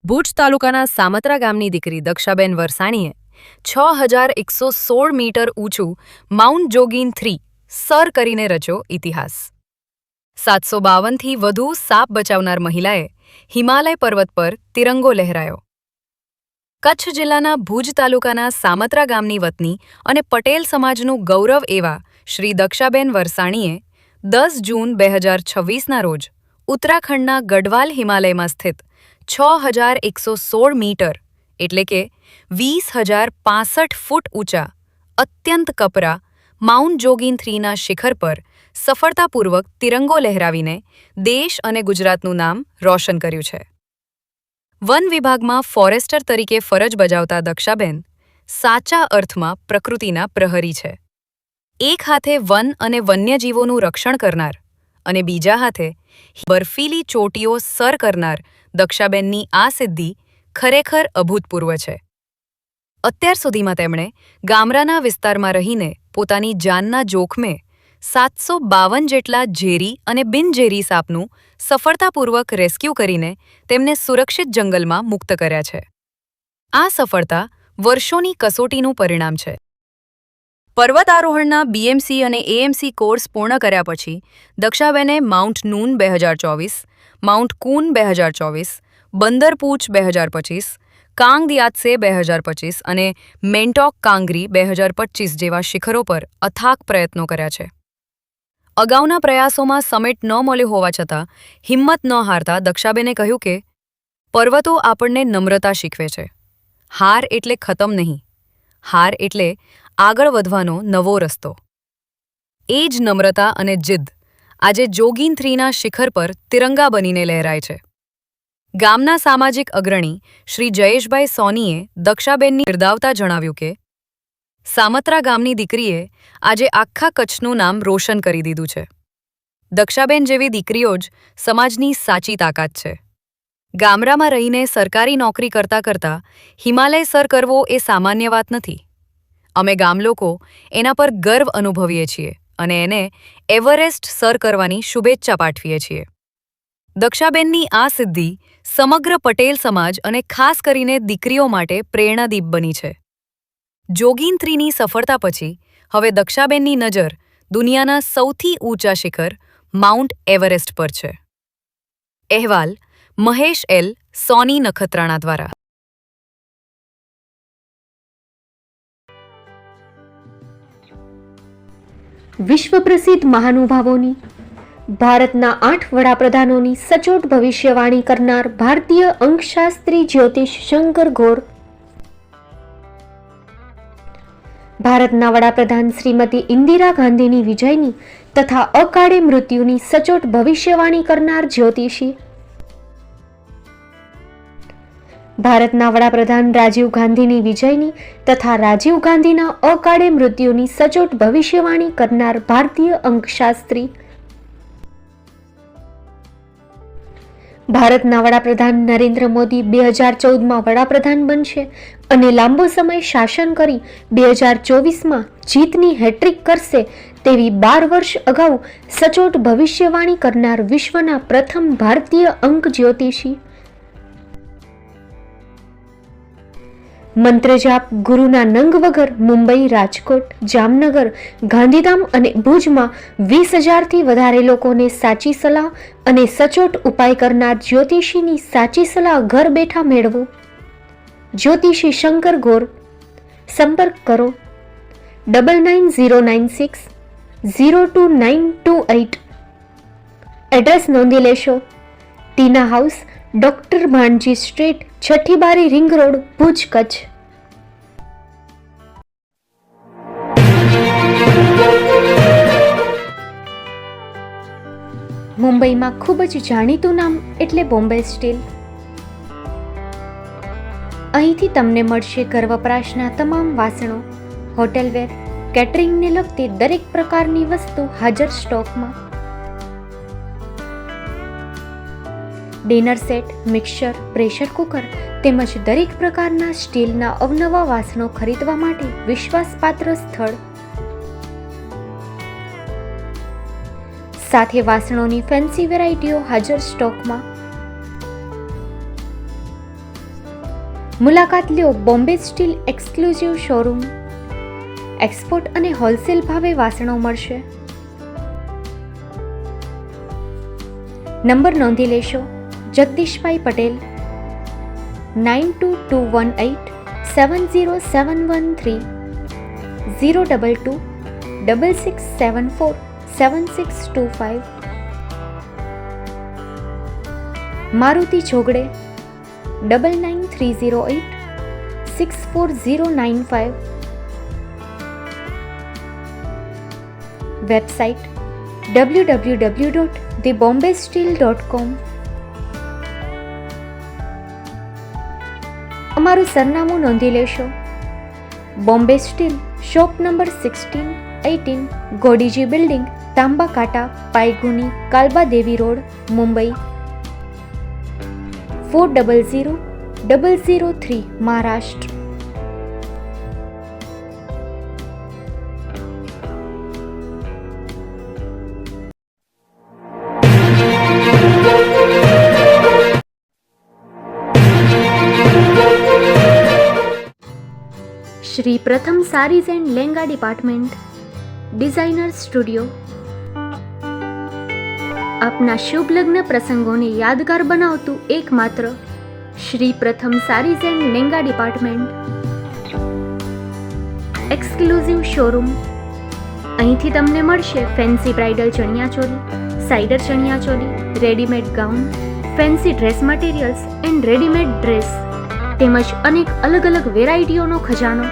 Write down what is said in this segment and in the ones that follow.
ભુજ તાલુકાના સામત્રા ગામની દીકરી દક્ષાબેન વરસાણીએ 6116 મીટર ઊંચું માઉન્ટ જોગીન 3 સર કરીને રચ્યો ઇતિહાસ। 752થી વધુ સાપ બચાવનાર મહિલાએ હિમાલય પર્વત પર તિરંગો લહેરાયો। કચ્છ જિલ્લાના ભુજ તાલુકાના સામત્રા ગામની વતની અને પટેલ સમાજનું ગૌરવ એવા શ્રી દક્ષાબેન વરસાણીએ 10 જૂન 2026ના રોજ ઉત્તરાખંડના ગઢવાલ હિમાલયમાં સ્થિત 6116 મીટર એટલે કે 20,065 ફૂટ ઊંચા અત્યંત કપરા માઉન્ટ જોગીન 3ના શિખર પર સફળતાપૂર્વક તિરંગો લહેરાવીને દેશ અને ગુજરાતનું નામ રોશન કર્યું છે। વન વિભાગમાં ફોરેસ્ટર તરીકે ફરજ બજાવતા દક્ષાબેન સાચા અર્થમાં પ્રકૃતિના પ્રહરી છે। એક હાથે વન અને વન્યજીવોનું રક્ષણ કરનાર અને બીજા હાથે બર્ફીલી ચોટીઓ સર કરનાર દક્ષાબેનની આ સિદ્ધિ ખરેખર અભૂતપૂર્વ છે। અત્યાર સુધીમાં તેમણે ગામડાના વિસ્તારમાં રહીને પોતાની જાનના જોખમે 752 જેટલા ઝેરી અને બિનઝેરી સાપનું સફળતાપૂર્વક રેસ્ક્યુ કરીને તેમને સુરક્ષિત જંગલમાં મુક્ત કર્યા છે। આ સફળતા વર્ષોની કસોટીનું પરિણામ છે। પર્વતારોહણના બીએમસી અને એએમસી કોર્સ પૂર્ણ કર્યા પછી દક્ષાબેને માઉન્ટ નૂન 2024, માઉન્ટ કૂન 2024, બંદરપૂચ 2025, કાંગ દિયાત્સે 2025 અને મેન્ટોક કાંગરી 2025 જેવા શિખરો પર અથાગ પ્રયત્નો કર્યા છે। અગાઉના પ્રયાસોમાં સમિટ ન મળ્યો હોવા છતાં હિંમત ન હારતા દક્ષાબેને કહ્યું કે પર્વતો આપણને નમ્રતા શીખવે છે। હાર એટલે ખતમ નહીં, હાર એટલે આગળ વધવાનો નવો રસ્તો। એ જ નમ્રતા અને જિદ્દ આજે જોગીન 3ના શિખર પર તિરંગા બનીને લહેરાય છે। ગામના સામાજિક અગ્રણી શ્રી જયેશભાઈ સોનીએ દક્ષાબેનની બિરદાવતા જણાવ્યું કે સામત્રા ગામની દીકરીએ આજે આખા કચ્છનું નામ રોશન કરી દીધું છે। દક્ષાબેન જેવી દીકરીઓ જ સમાજની સાચી તાકાત છે। ગામડામાં રહીને સરકારી નોકરી કરતા કરતા હિમાલય સર કરવો એ સામાન્ય વાત નથી। અમે ગામલોકો એના પર ગર્વ અનુભવીએ છીએ અને એને એવરેસ્ટ સર કરવાની શુભેચ્છા પાઠવીએ છીએ। દક્ષાબેનની આ સિદ્ધિ સમગ્ર પટેલ સમાજ અને ખાસ કરીને દીકરીઓ માટે પ્રેરણાદીપ બની છે। જોગીન 3ની સફળતા પછી હવે દક્ષાબેનની નજર દુનિયાના સૌથી ઊંચા શિખર માઉન્ટ એવરેસ્ટ પર છે। અહેવાલ મહેશ એલ સોની નખત્રાણા દ્વારા। વિશ્વ પ્રસિદ્ધ મહાનુભાવોની, ભારતના 8 વડાપ્રધાનોની સચોટ ભવિષ્યવાણી કરનાર ભારતીય અંકશાસ્ત્રી જ્યોતિષ શંકર ગોર, ભારતના વડાપ્રધાન શ્રીમતી ઇન્દિરા ગાંધીની વિજયની તથા અકાળે મૃત્યુની સચોટ ભવિષ્યવાણી કરનાર જ્યોતિષી, ભારતના વડાપ્રધાન રાજીવ ગાંધીની વિજયની તથા રાજીવ ગાંધીના અકાળે મૃત્યુની સચોટ ભવિષ્યવાણી કરનાર ભારતીય અંકશાસ્ત્રી, ભારતના વડાપ્રધાન નરેન્દ્ર મોદી 2014માં વડાપ્રધાન બનશે અને લાંબો સમય શાસન કરી 2024માં જીતની હેટ્રિક કરશે તેવી 12 વર્ષ અગાઉ સચોટ ભવિષ્યવાણી કરનાર વિશ્વના પ્રથમ ભારતીય અંક જ્યોતિષી, મંત્રજાપ ગુરુના નંગ વગર મુંબઈ, રાજકોટ, જામનગર, ગાંધીધામ અને ભુજમાં 20,000થી વધારે લોકોને સાચી સલાહ અને સચોટ ઉપાય કરનાર જ્યોતિષીની સાચી સલાહ ઘર બેઠા મેળવો। જ્યોતિષી શંકર ગોર। સંપર્ક કરો 9909602928। એડ્રેસ નોંધી લેશો ટીના હાઉસ, ડોક્ટર ભાણજી સ્ટ્રીટ, છઠ્ઠી બારી, રિંગ રોડ, ભુજ, કચ્છ। મુંબઈમાં ખૂબ જ જાણીતું નામ એટલે બોમ્બે સ્ટીલ। અહીંથી તમને મળશે ઘર વપરાશના તમામ વાસણો, હોટેલવેર, કેટરિંગને લગતી દરેક પ્રકારની વસ્તુ હાજર સ્ટોકમાં। Dinner set, mixer, pressure cooker તેમજ દરેક પ્રકારના સ્ટીલના અવનવા વાસણો ખરીદવા માટે વિશ્વાસપાત્ર સ્થળ। સાથે વાસણોની ફેન્સી વેરાયટીઓ હાજર સ્ટોકમાં। મુલાકાત લ્યો Bombay steel exclusive showroom. Export અને હોલસેલ ભાવે વાસણો મળશે. નંબર નોંધી લેશો. જગદીશભાઈ પટેલ 9221870713 022 6674 7625. મારુતિ જોગડે 9930864095. Website www.thebombasteel.com. અમારું સરનામું નોંધી લેશો. Bombay steel, shop number 16-18, Godiji building, Tamba Kanta, Pydhonie, Kalba Devi road, Mumbai 400003, Maharashtra. Shri Pratham sarees and lehenga department, designer studio. આપના શુભ લગ્ન પ્રસંગોને યાદગાર બનાવતું એકમાત્ર Shri Pratham sarees and lehenga department, exclusive showroom. અહીંથી તમને મળશે fancy bridal chaniya choli, cider chaniya choli, readymade gown, fancy dress materials and readymade dress તેમજ અનેક અલગ અલગ વેરાયટીઓનો ખજાનો.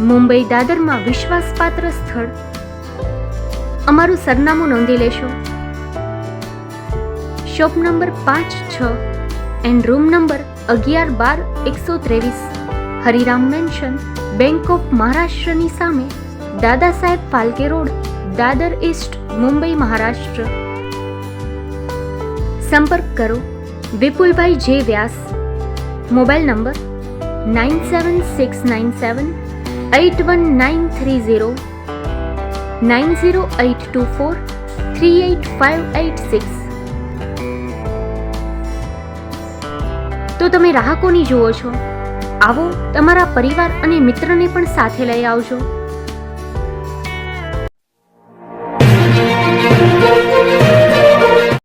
મુંબઈ દાદરમાં વિશ્વાસપાત્ર સ્થળ. અમારું સરનામું નોંધી લેશો. Shop number 5-6 and room number 11-12-123, Hariram mansion, bank of મહારાષ્ટ્રની સામે, દાદા સાહેબ ફાલ્કે રોડ, દાદર ઈસ્ટ, મુંબઈ, મહારાષ્ટ્ર. સંપર્ક કરો વિપુલભાઈ જે વ્યાસ. Mobile number 9769781930, 9082438586. તો તમે રાહ કોની જુઓ છો? આવો, તમારા પરિવાર અને મિત્રને પણ સાથે લઈ આવજો.